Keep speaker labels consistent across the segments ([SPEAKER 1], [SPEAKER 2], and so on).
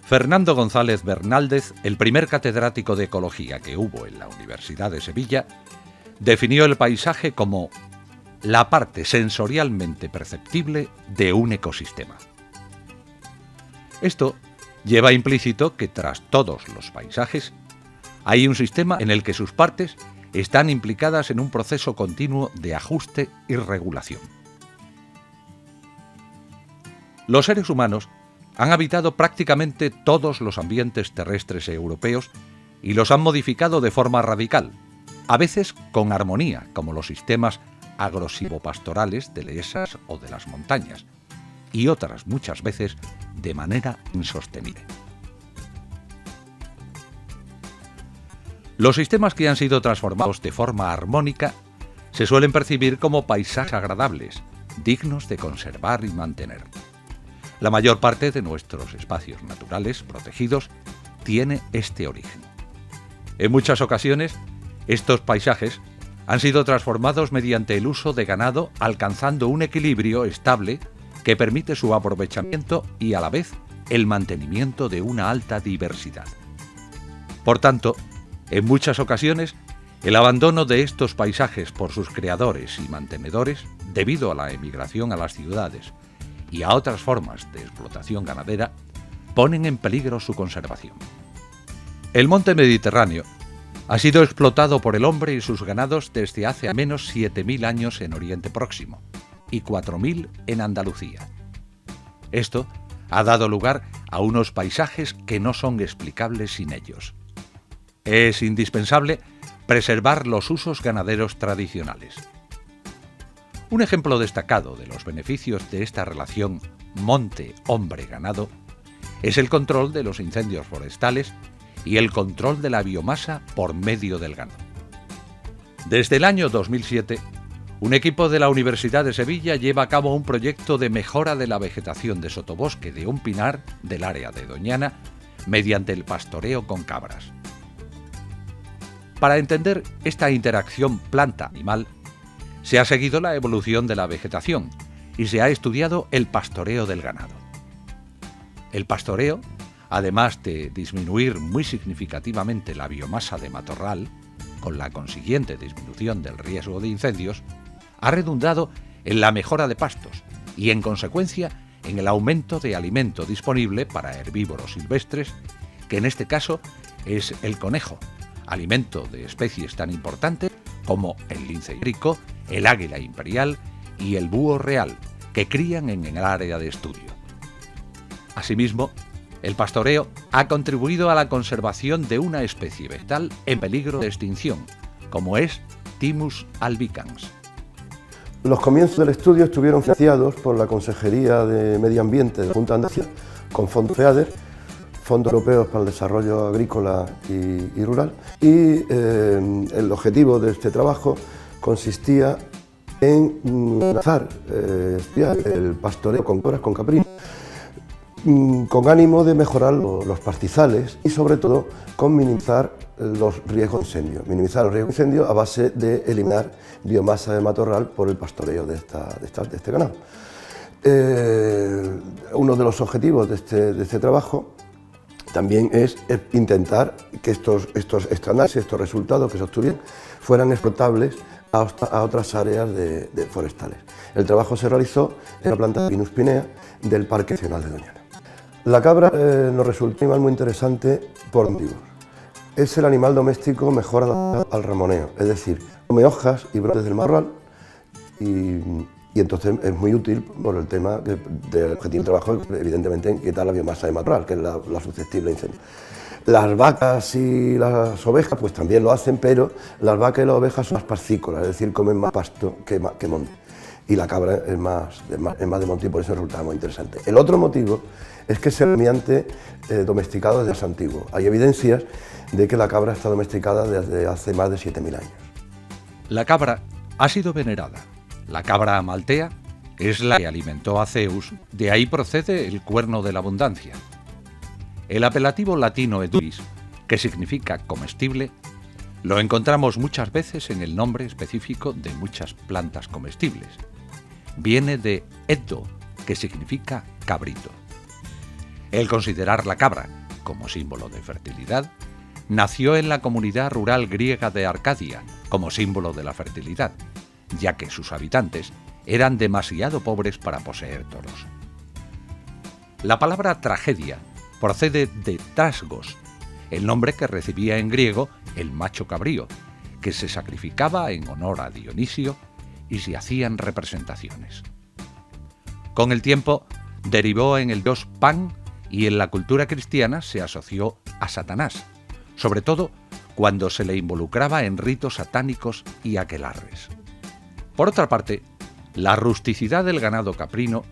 [SPEAKER 1] Fernando González Bernaldez, el primer catedrático de ecología que hubo en la Universidad de Sevilla, definió el paisaje como la parte sensorialmente perceptible de un ecosistema. Esto lleva implícito que tras todos los paisajes hay un sistema en el que sus partes están implicadas en un proceso continuo de ajuste y regulación. Los seres humanos han habitado prácticamente todos los ambientes terrestres europeos y los han modificado de forma radical, a veces con armonía, como los sistemas agrosilvopastorales de dehesas o de las montañas, y otras muchas veces de manera insostenible. Los sistemas que han sido transformados de forma armónica se suelen percibir como paisajes agradables, dignos de conservar y mantener. La mayor parte de nuestros espacios naturales protegidos tiene este origen. En muchas ocasiones, estos paisajes han sido transformados mediante el uso de ganado, alcanzando un equilibrio estable que permite su aprovechamiento y a la vez el mantenimiento de una alta diversidad. Por tanto, en muchas ocasiones, el abandono de estos paisajes por sus creadores y mantenedores, debido a la emigración a las ciudades y a otras formas de explotación ganadera, ponen en peligro su conservación. El monte Mediterráneo ha sido explotado por el hombre y sus ganados desde hace al menos 7.000 años en Oriente Próximo y 4.000 en Andalucía. Esto ha dado lugar a unos paisajes que no son explicables sin ellos. Es indispensable preservar los usos ganaderos tradicionales. Un ejemplo destacado de los beneficios de esta relación monte-hombre-ganado es el control de los incendios forestales y el control de la biomasa por medio del ganado. Desde el año 2007, un equipo de la Universidad de Sevilla lleva a cabo un proyecto de mejora de la vegetación de sotobosque de un pinar del área de Doñana mediante el pastoreo con cabras. Para entender esta interacción planta-animal, se ha seguido la evolución de la vegetación y se ha estudiado el pastoreo del ganado. El pastoreo, además de disminuir muy significativamente la biomasa de matorral, con la consiguiente disminución del riesgo de incendios, ha redundado en la mejora de pastos y, en consecuencia, en el aumento de alimento disponible para herbívoros silvestres, que en este caso es el conejo, alimento de especies tan importantes como el lince ibérico, el águila imperial y el búho real, que crían en el área de estudio. Asimismo, el pastoreo ha contribuido a la conservación de una especie vegetal en peligro de extinción, como es Thymus albicans.
[SPEAKER 2] Los comienzos del estudio estuvieron financiados por la Consejería de Medio Ambiente de la Junta de Andalucía, con fondos FEADER, Fondos Europeos para el Desarrollo Agrícola y Rural, y el objetivo de este trabajo consistía en lanzar el pastoreo con cabras, con caprinos, con ánimo de mejorar los pastizales y sobre todo con minimizar los riesgos de incendio. Minimizar los riesgos de incendio a base de eliminar biomasa de matorral por el pastoreo de este ganado. Uno de los objetivos de este trabajo también es intentar que estos análisis, estos resultados que se obtuvieron, fueran exportables a otras áreas forestales. El trabajo se realizó en la planta Pinus pinea del Parque Nacional de Doñana. La cabra nos resultó un animal muy interesante por motivos. Es el animal doméstico mejor adaptado al ramoneo, es decir, come hojas y brotes del matorral y entonces es muy útil por el tema del objetivo de trabajo, evidentemente, en quitar la biomasa de matorral, que es la susceptible a incendio. Las vacas y las ovejas pues también lo hacen, pero las vacas y las ovejas son más pascícolas, es decir, comen más pasto que monte. Y la cabra es más de monte y por eso resulta muy interesante. El otro motivo es que es el rumiante domesticado desde más antiguo. Hay evidencias de que la cabra está domesticada desde hace más de 7.000 años.
[SPEAKER 1] La cabra ha sido venerada. La cabra amaltea es la que alimentó a Zeus, de ahí procede el cuerno de la abundancia. El apelativo latino edulis, que significa comestible, lo encontramos muchas veces en el nombre específico de muchas plantas comestibles. Viene de eddo, que significa cabrito. El considerar la cabra como símbolo de fertilidad nació en la comunidad rural griega de Arcadia como símbolo de la fertilidad, ya que sus habitantes eran demasiado pobres para poseer toros. La palabra tragedia procede de trasgos, el nombre que recibía en griego el macho cabrío, que se sacrificaba en honor a Dionisio y se hacían representaciones. Con el tiempo derivó en el dios Pan y en la cultura cristiana se asoció a Satanás, sobre todo cuando se le involucraba en ritos satánicos y aquelarres. Por otra parte, la rusticidad del ganado caprino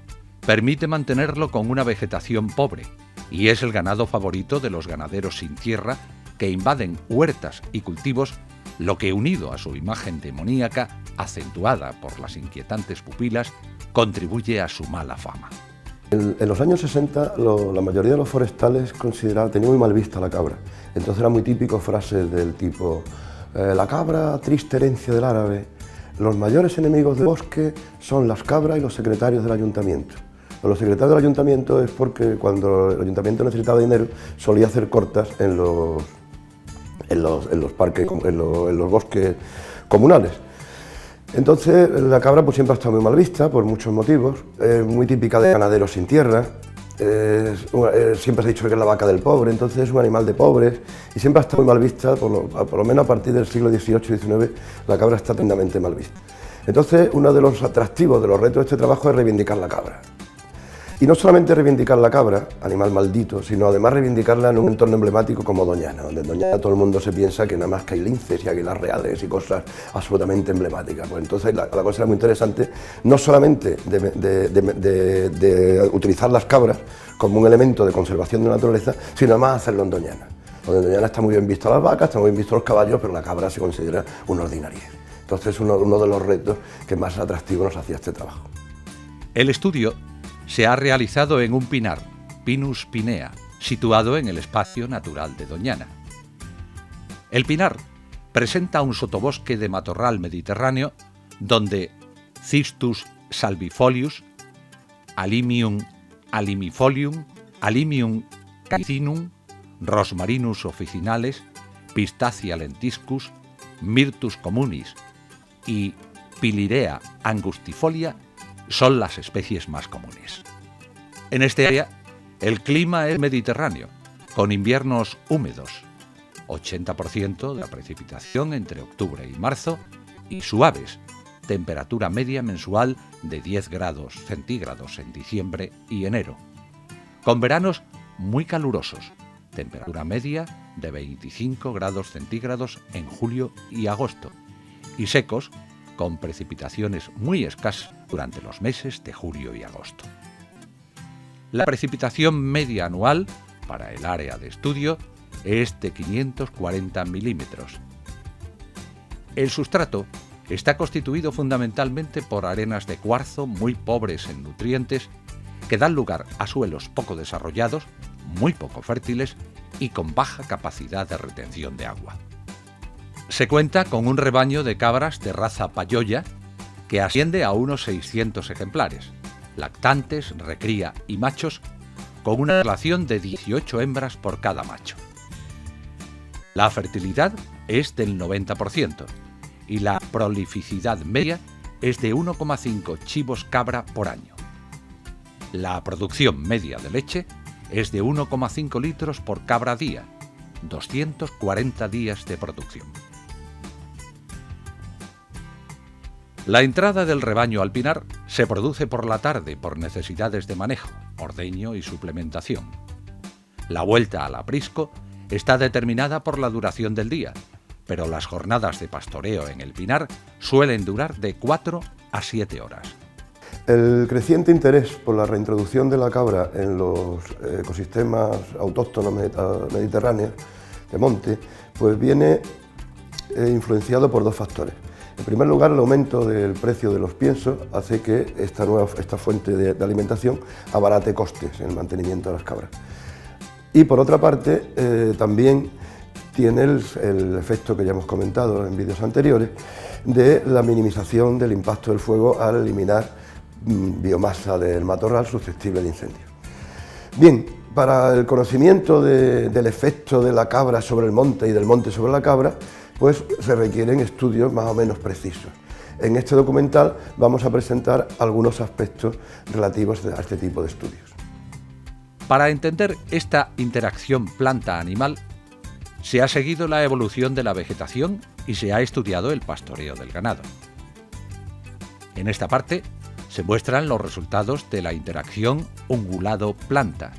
[SPEAKER 1] permite mantenerlo con una vegetación pobre y es el ganado favorito de los ganaderos sin tierra que invaden huertas y cultivos, lo que, unido a su imagen demoníaca, acentuada por las inquietantes pupilas, contribuye a su mala fama.
[SPEAKER 2] En los años 60 la mayoría de los forestales tenía muy mal vista la cabra. Entonces era muy típico frases del tipo la cabra, triste herencia del árabe, los mayores enemigos del bosque son las cabras y los secretarios del ayuntamiento. Los secretarios del ayuntamiento es porque cuando el ayuntamiento necesitaba dinero solía hacer cortas en los parques, en los bosques comunales. Entonces la cabra pues siempre ha estado muy mal vista por muchos motivos, es muy típica de ganaderos sin tierra, siempre se ha dicho que es la vaca del pobre, entonces es un animal de pobres y siempre ha estado muy mal vista, por lo menos a partir del siglo XVIII y XIX la cabra está tremendamente mal vista. Entonces uno de los atractivos, de los retos de este trabajo es reivindicar la cabra. Y no solamente reivindicar la cabra, animal maldito, sino además reivindicarla en un entorno emblemático como Doñana, donde en Doñana todo el mundo se piensa que nada más que hay linces y águilas reales y cosas absolutamente emblemáticas. Pues entonces la cosa era muy interesante, no solamente de utilizar las cabras como un elemento de conservación de la naturaleza, sino además hacerlo en Doñana. Donde en Doñana está muy bien visto las vacas, está muy bien visto los caballos, pero la cabra se considera una ordinariez. Entonces es uno de los retos que más atractivo nos hacía este trabajo.
[SPEAKER 1] El estudio se ha realizado en un pinar, Pinus pinea, situado en el espacio natural de Doñana. El pinar presenta un sotobosque de matorral mediterráneo donde Cistus salvifolius, Alimium alimifolium, Alimium caecinum, Rosmarinus officinales, Pistacia lentiscus, Myrtus communis y Pilirea angustifolia son las especies más comunes. En este área, el clima es mediterráneo, con inviernos húmedos, 80% de la precipitación entre octubre y marzo, y suaves, temperatura media mensual de 10 grados centígrados en diciembre y enero, con veranos muy calurosos, temperatura media de 25 grados centígrados en julio y agosto, y secos, con precipitaciones muy escasas durante los meses de julio y agosto. La precipitación media anual para el área de estudio es de 540 milímetros. El sustrato está constituido fundamentalmente por arenas de cuarzo muy pobres en nutrientes que dan lugar a suelos poco desarrollados, muy poco fértiles y con baja capacidad de retención de agua. Se cuenta con un rebaño de cabras de raza payoya que asciende a unos 600 ejemplares, lactantes, recría y machos, con una relación de 18 hembras por cada macho. La fertilidad es del 90% y la prolificidad media es de 1,5 chivos cabra por año. La producción media de leche es de 1,5 litros por cabra día, 240 días de producción. La entrada del rebaño al pinar se produce por la tarde por necesidades de manejo, ordeño y suplementación. La vuelta al aprisco está determinada por la duración del día, pero las jornadas de pastoreo en el pinar suelen durar de 4 a 7 horas.
[SPEAKER 2] El creciente interés por la reintroducción de la cabra en los ecosistemas autóctonos mediterráneos de monte, pues viene influenciado por dos factores. En primer lugar, el aumento del precio de los piensos hace que esta fuente de alimentación abarate costes en el mantenimiento de las cabras. Y por otra parte, también tiene el efecto que ya hemos comentado en vídeos anteriores de la minimización del impacto del fuego al eliminar biomasa del matorral susceptible de incendio. Bien, Para el conocimiento del efecto de la cabra sobre el monte y del monte sobre la cabra, pues se requieren estudios más o menos precisos. En este documental vamos a presentar algunos aspectos relativos a este tipo de estudios.
[SPEAKER 1] Para entender esta interacción planta-animal, se ha seguido la evolución de la vegetación y se ha estudiado el pastoreo del ganado. En esta parte se muestran los resultados de la interacción ungulado-planta.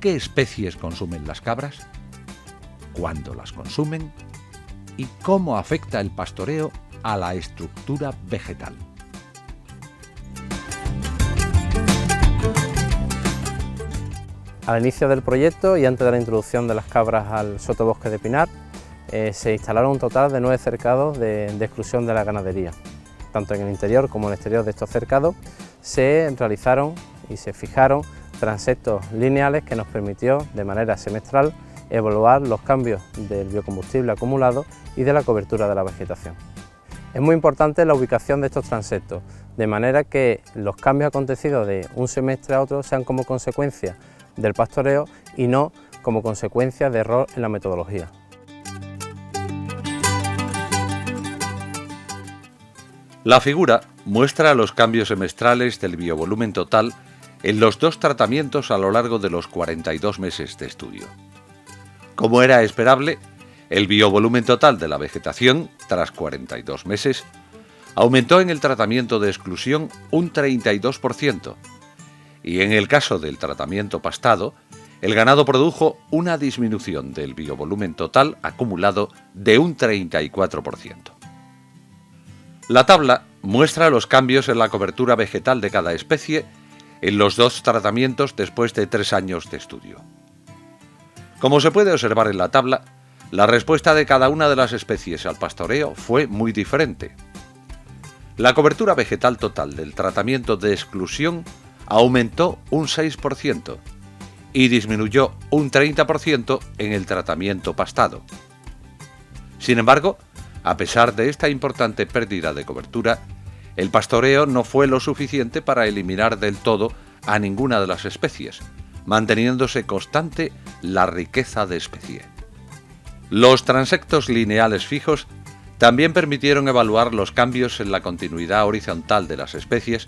[SPEAKER 1] ¿Qué especies consumen las cabras? ¿Cuándo las consumen? ¿Y cómo afecta el pastoreo a la estructura vegetal?
[SPEAKER 3] Al inicio del proyecto y antes de la introducción de las cabras al sotobosque de Pinar, se instalaron un total de 9 cercados de exclusión de la ganadería. Tanto en el interior como en el exterior de estos cercados se realizaron y se fijaron transectos lineales que nos permitió de manera semestral evaluar los cambios del biocombustible acumulado y de la cobertura de la vegetación. Es muy importante la ubicación de estos transectos, de manera que los cambios acontecidos de un semestre a otro sean como consecuencia del pastoreo y no como consecuencia de error en la metodología.
[SPEAKER 1] La figura muestra los cambios semestrales del biovolumen total en los 2 tratamientos a lo largo de los 42 meses de estudio. Como era esperable, el biovolumen total de la vegetación, tras 42 meses, aumentó en el tratamiento de exclusión un 32%, y en el caso del tratamiento pastado, el ganado produjo una disminución del biovolumen total acumulado de un 34%. La tabla muestra los cambios en la cobertura vegetal de cada especie en los 2 tratamientos después de 3 años de estudio. Como se puede observar en la tabla, la respuesta de cada una de las especies al pastoreo fue muy diferente. La cobertura vegetal total del tratamiento de exclusión aumentó un 6% y disminuyó un 30% en el tratamiento pastado. Sin embargo, a pesar de esta importante pérdida de cobertura, el pastoreo no fue lo suficiente para eliminar del todo a ninguna de las especies, manteniéndose constante la riqueza de especie. Los transectos lineales fijos también permitieron evaluar los cambios en la continuidad horizontal de las especies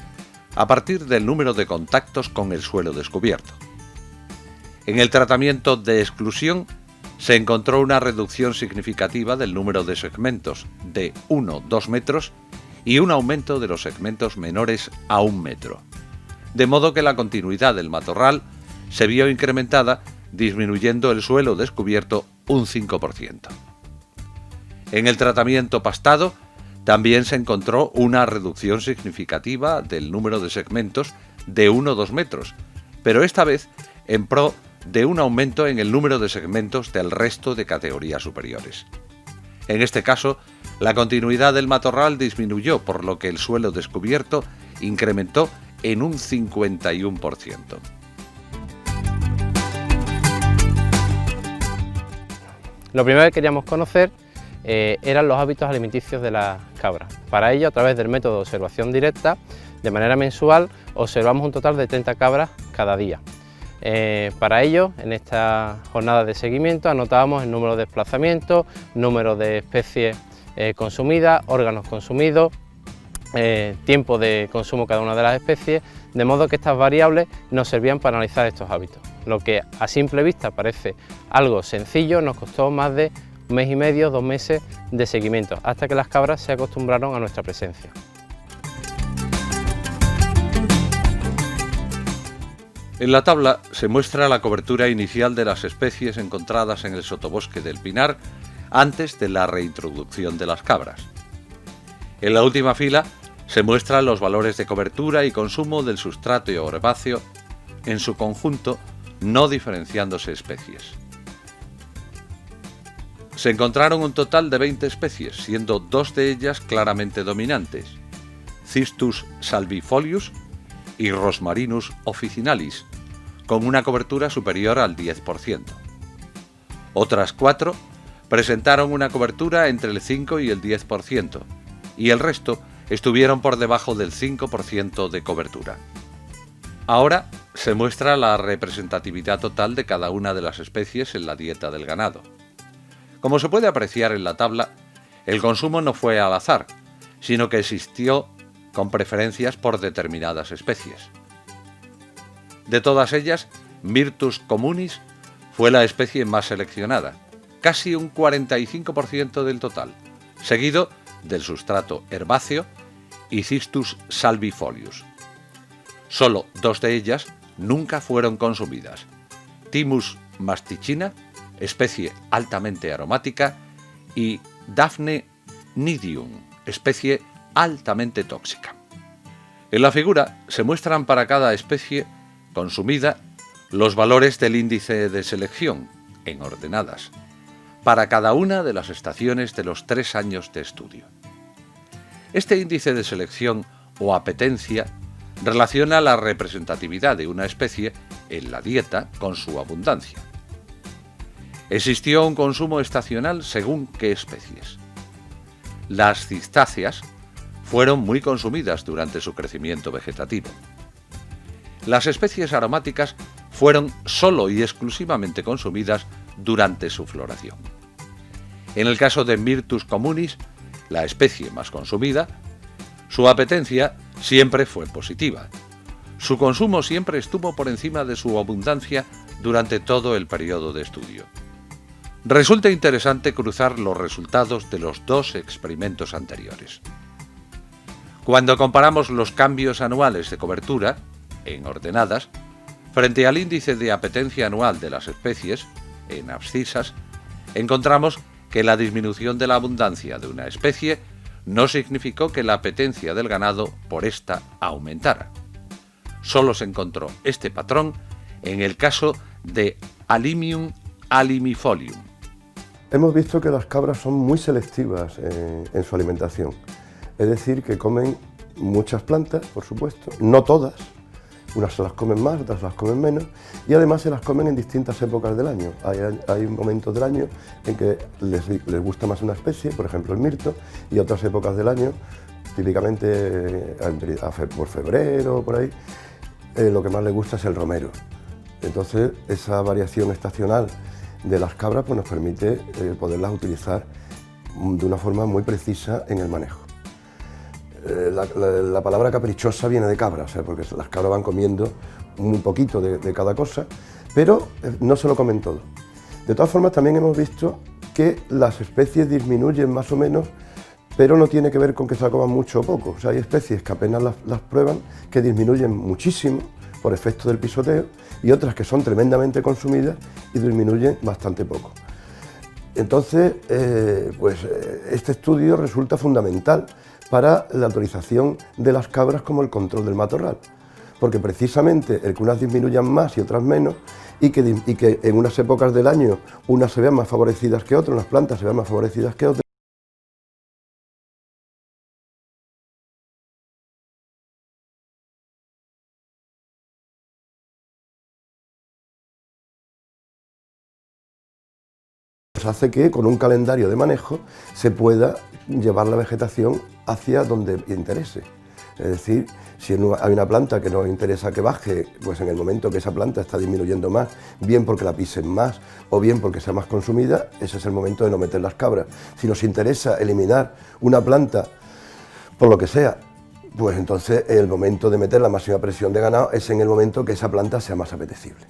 [SPEAKER 1] a partir del número de contactos con el suelo descubierto. En el tratamiento de exclusión se encontró una reducción significativa del número de segmentos de 1-2 metros y un aumento de los segmentos menores a 1 metro, de modo que la continuidad del matorral se vio incrementada, disminuyendo el suelo descubierto un 5%. En el tratamiento pastado también se encontró una reducción significativa del número de segmentos de 1-2 metros, pero esta vez en pro de un aumento en el número de segmentos del resto de categorías superiores. En este caso, la continuidad del matorral disminuyó, por lo que el suelo descubierto incrementó en un 51%.
[SPEAKER 3] Lo primero que queríamos conocer eran los hábitos alimenticios de las cabras. Para ello, a través del método de observación directa, de manera mensual, observamos un total de 30 cabras cada día. Para ello, en esta jornada de seguimiento anotábamos el número de desplazamientos, número de especies consumidas, órganos consumidos, tiempo de consumo cada una de las especies, de modo que estas variables nos servían para analizar estos hábitos. Lo que a simple vista parece algo sencillo, nos costó más de 1 mes y medio, 2 meses de seguimiento, hasta que las cabras se acostumbraron a nuestra presencia.
[SPEAKER 1] En la tabla se muestra la cobertura inicial de las especies encontradas en el sotobosque del Pinar antes de la reintroducción de las cabras. En la última fila se muestran los valores de cobertura y consumo del sustrato herbáceo en su conjunto, no diferenciándose especies. Se encontraron un total de 20 especies, siendo 2 de ellas claramente dominantes: Cistus salvifolius y Rosmarinus officinalis, con una cobertura superior al 10%. Otras 4 presentaron una cobertura entre el 5 y el 10%, y el resto estuvieron por debajo del 5% de cobertura. Ahora se muestra la representatividad total de cada una de las especies en la dieta del ganado. Como se puede apreciar en la tabla, el consumo no fue al azar, sino que existió con preferencias por determinadas especies. De todas ellas, Myrtus communis fue la especie más seleccionada, casi un 45% del total, seguido del sustrato herbáceo y Cistus salvifolius. Solo 2 de ellas nunca fueron consumidas: Thymus masticina, especie altamente aromática, y Daphne nidium, especie altamente tóxica. En la figura se muestran para cada especie consumida los valores del índice de selección, en ordenadas, para cada una de las estaciones de los 3 años de estudio. Este índice de selección o apetencia relaciona la representatividad de una especie en la dieta con su abundancia. Existió un consumo estacional según qué especies. Las cistáceas fueron muy consumidas durante su crecimiento vegetativo. Las especies aromáticas fueron solo y exclusivamente consumidas durante su floración. En el caso de Myrtus communis, la especie más consumida, su apetencia siempre fue positiva. Su consumo siempre estuvo por encima de su abundancia durante todo el periodo de estudio. Resulta interesante cruzar los resultados de los 2 experimentos anteriores. Cuando comparamos los cambios anuales de cobertura, en ordenadas, frente al índice de apetencia anual de las especies, en abscisas, encontramos que la disminución de la abundancia de una especie no significó que la apetencia del ganado por esta aumentara. Solo se encontró este patrón en el caso de Alimium alimifolium.
[SPEAKER 2] Hemos visto que las cabras son muy selectivas en su alimentación, es decir, que comen muchas plantas, por supuesto, no todas, unas se las comen más, otras se las comen menos, y además se las comen en distintas épocas del año. Hay momentos del año en que les gusta más una especie, por ejemplo el mirto, y otras épocas del año, típicamente por febrero o por ahí, lo que más les gusta es el romero. Entonces, esa variación estacional de las cabras pues, nos permite poderlas utilizar de una forma muy precisa en el manejo. La palabra caprichosa viene de cabra, o sea, porque las cabras van comiendo un poquito de cada cosa, pero no se lo comen todo. De todas formas, también hemos visto que las especies disminuyen más o menos, pero no tiene que ver con que se la coman mucho o poco. O sea, hay especies que apenas las prueban, que disminuyen muchísimo por efecto del pisoteo, y otras que son tremendamente consumidas y disminuyen bastante poco. Entonces, este estudio resulta fundamental para la autorización de las cabras como el control del matorral, porque precisamente el que unas disminuyan más y otras menos, y que en unas épocas del año unas se vean más favorecidas que otras, unas plantas se vean más favorecidas que otras, hace que con un calendario de manejo se pueda llevar la vegetación hacia donde interese. Es decir, si hay una planta que nos interesa que baje, pues en el momento que esa planta está disminuyendo más, bien porque la pisen más o bien porque sea más consumida, ese es el momento de no meter las cabras. Si nos interesa eliminar una planta por lo que sea, pues entonces el momento de meter la máxima presión de ganado es en el momento que esa planta sea más apetecible.